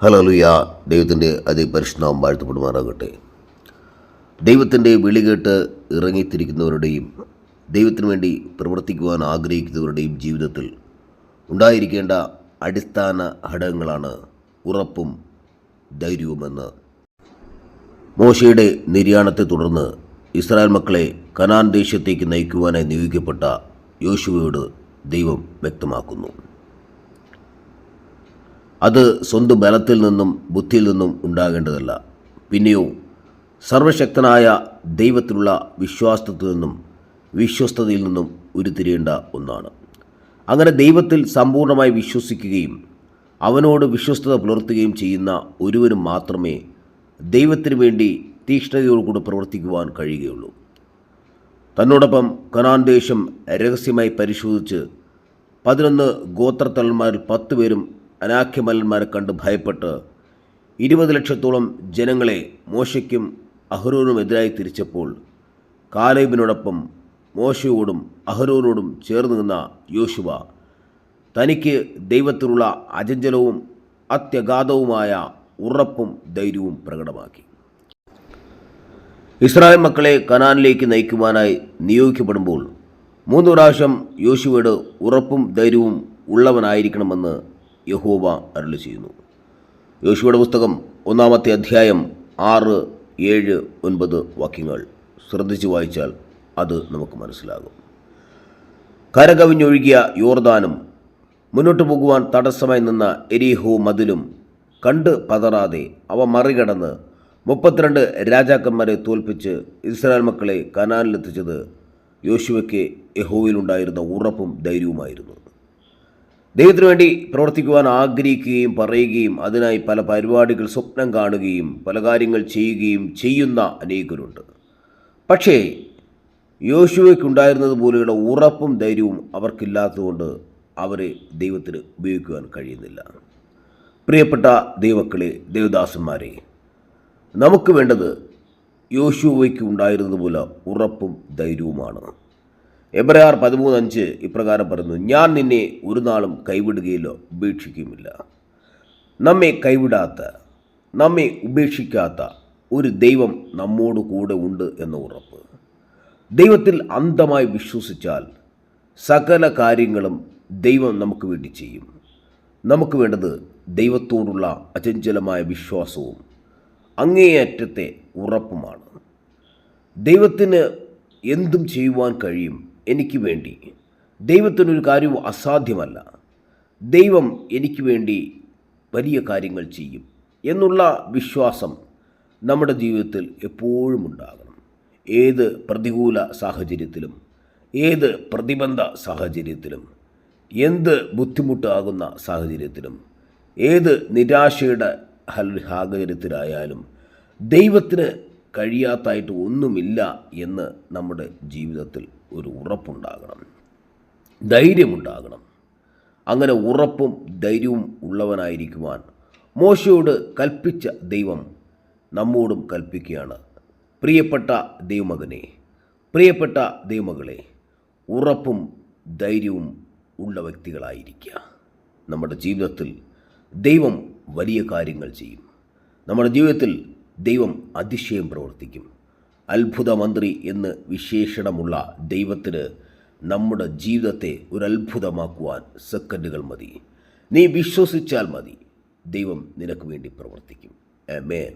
Hallelujah. ദൈവത്തിൻ്റെ അതിപരിശുദ്ധനാമം വാഴ്ത്തപ്പെടുമാറാകട്ടെ. ദൈവത്തിൻ്റെ വിളി കേട്ട് ഇറങ്ങിത്തിരിക്കുന്നവരുടെയും ദൈവത്തിനു വേണ്ടി പ്രവർത്തിക്കുവാൻ ആഗ്രഹിക്കുന്നവരുടെയും ജീവിതത്തിൽ ഉണ്ടായിരിക്കേണ്ട അടിസ്ഥാന ഘടകങ്ങളാണ് ഉറപ്പും ധൈര്യവുമെന്ന് മോശയുടെ നിര്യാണത്തെ തുടർന്ന് ഇസ്രായേൽ മക്കളെ കനാൻ ദേശത്തേക്ക് നയിക്കുവാനായി നിയോഗിക്കപ്പെട്ട യോശുവയോട് ദൈവം വ്യക്തമാക്കുന്നു. അത് സ്വന്തം ബലത്തിൽ നിന്നും ബുദ്ധിയിൽ നിന്നും ഉണ്ടാകേണ്ടതല്ല, പിന്നെയോ സർവശക്തനായ ദൈവത്തിലുള്ള വിശ്വസ്തതയിൽ നിന്നും ഉരുത്തിരിയേണ്ട ഒന്നാണ്. അങ്ങനെ ദൈവത്തിൽ സമ്പൂർണ്ണമായി വിശ്വസിക്കുകയും അവനോട് വിശ്വസ്തത പുലർത്തുകയും ചെയ്യുന്ന ഒരുവനും മാത്രമേ ദൈവത്തിനു വേണ്ടി തീക്ഷ്ണതയോടുകൂടി പ്രവർത്തിക്കുവാൻ കഴിയുകയുള്ളൂ. തന്നോടൊപ്പം കനാൻ ദേശം രഹസ്യമായി പരിശോധിച്ച് 11 ഗോത്രത്തലന്മാരിൽ 10 പേരും അനാഖ്യമല്ലന്മാരെ കണ്ട് ഭയപ്പെട്ട് 20 ലക്ഷത്തോളം ജനങ്ങളെ മോശയ്ക്കും അഹരോനും എതിരായി തിരിച്ചപ്പോൾ കാലേബിനോടൊപ്പം മോശയോടും അഹരോനോടും ചേർന്ന് നിന്ന യോശുവ തനിക്ക് ദൈവത്തിലുള്ള അചഞ്ചലവും അത്യഗാധവുമായ ഉറപ്പും ധൈര്യവും പ്രകടമാക്കി. ഇസ്രായേൽ മക്കളെ കനാനിലേക്ക് നയിക്കുവാനായി നിയോഗിക്കപ്പെടുമ്പോൾ 3 പ്രാവശ്യം യോശുവയുടെ ഉറപ്പും ധൈര്യവും ഉള്ളവനായിരിക്കണമെന്ന് യഹോവ അരുളി ചെയ്യുന്നു. യോശുവയുടെ പുസ്തകം 1-ാമത്തെ അധ്യായം 6, 7, 9 വാക്യങ്ങൾ ശ്രദ്ധിച്ചു വായിച്ചാൽ അത് നമുക്ക് മനസ്സിലാകും. കരകവിഞ്ഞൊഴുകിയ യോർദാനും മുന്നോട്ട് പോകുവാൻ തടസ്സമായി നിന്ന എരീഹോ മതിലും കണ്ട് പതറാതെ അവ മറികടന്ന് 32 രാജാക്കന്മാരെ തോൽപ്പിച്ച് ഇസ്രായേൽ മക്കളെ കനാനിലെത്തിച്ചത് യോശുവയ്ക്ക് യഹോവയിലുണ്ടായിരുന്ന ഉറപ്പും ധൈര്യവുമായിരുന്നു. ദൈവത്തിനു വേണ്ടി പ്രവർത്തിക്കുവാൻ ആഗ്രഹിക്കുകയും പറയുകയും അതിനായി പല പരിപാടികൾ സ്വപ്നം കാണുകയും പല കാര്യങ്ങൾ ചെയ്യുകയും ചെയ്യുന്ന അനേകരുണ്ട്. പക്ഷേ യോശുവയ്ക്കുണ്ടായിരുന്നത് പോലെയുള്ള ഉറപ്പും ധൈര്യവും അവർക്കില്ലാത്തതുകൊണ്ട് അവരെ ദൈവത്തിന് ഉപയോഗിക്കുവാൻ കഴിയുന്നില്ല. പ്രിയപ്പെട്ട ദൈവമക്കളെ, ദേവദാസന്മാരെ, നമുക്ക് വേണ്ടത് യോശുവയ്ക്ക് ഉണ്ടായിരുന്നത് പോലെ ഉറപ്പും ധൈര്യവുമാണ്. എബ്രായർ 13:5 ഇപ്രകാരം പറയുന്നു: ഞാൻ നിന്നെ ഒരു നാളും കൈവിടുകയില്ല, ഉപേക്ഷിക്കുകയുമില്ല. നമ്മെ കൈവിടാത്ത, നമ്മെ ഉപേക്ഷിക്കാത്ത ഒരു ദൈവം നമ്മോട് കൂടെ ഉണ്ട് എന്ന ഉറപ്പ്. ദൈവത്തിൽ അന്ധമായി വിശ്വസിച്ചാൽ സകല കാര്യങ്ങളും ദൈവം നമുക്ക് വേണ്ടി ചെയ്യും. നമുക്ക് വേണ്ടത് ദൈവത്തോടുള്ള അചഞ്ചലമായ വിശ്വാസവും അങ്ങേയറ്റത്തെ ഉറപ്പുമാണ്. ദൈവത്തിന് എന്തും ചെയ്യുവാൻ കഴിയും എനിക്ക് വേണ്ടി. ദൈവത്തിനൊരു കാര്യവും അസാധ്യമല്ല. ദൈവം എനിക്ക് വേണ്ടി വലിയ കാര്യങ്ങൾ ചെയ്യും എന്നുള്ള വിശ്വാസം നമ്മുടെ ജീവിതത്തിൽ എപ്പോഴും ഉണ്ടാകണം. ഏത് പ്രതികൂല സാഹചര്യത്തിലും, ഏത് പ്രതിബന്ധ സാഹചര്യത്തിലും, എന്ത് ബുദ്ധിമുട്ടാകുന്ന സാഹചര്യത്തിലും, ഏത് നിരാശയുടെ സാഹചര്യത്തിലായാലും ദൈവത്തിന് കഴിയാത്തായിട്ട് ഒന്നുമില്ല എന്ന് നമ്മുടെ ജീവിതത്തിൽ ഒരു ഉറപ്പുണ്ടാകണം, ധൈര്യമുണ്ടാകണം. അങ്ങനെ ഉറപ്പും ധൈര്യവും ഉള്ളവനായിരിക്കുവാൻ മോശയോട് കൽപ്പിച്ച ദൈവം നമ്മോടും കൽപ്പിക്കുകയാണ്. പ്രിയപ്പെട്ട ദൈവമകനെ, പ്രിയപ്പെട്ട ദൈവമകളെ, ഉറപ്പും ധൈര്യവും ഉള്ള വ്യക്തികളായിരിക്കുക. നമ്മുടെ ജീവിതത്തിൽ ദൈവം വലിയ കാര്യങ്ങൾ ചെയ്യും. നമ്മുടെ ജീവിതത്തിൽ ദൈവം അതിശയം പ്രവർത്തിക്കും. അത്ഭുത മന്ത്രി എന്ന് വിശേഷണമുള്ള ദൈവത്തിന് നമ്മുടെ ജീവിതത്തെ ഒരു അത്ഭുതമാക്കുവാൻ സെക്കൻഡുകൾ മതി. നീ വിശ്വസിച്ചാൽ മതി, ദൈവം നിനക്ക് വേണ്ടി പ്രവർത്തിക്കും. ആമേൻ.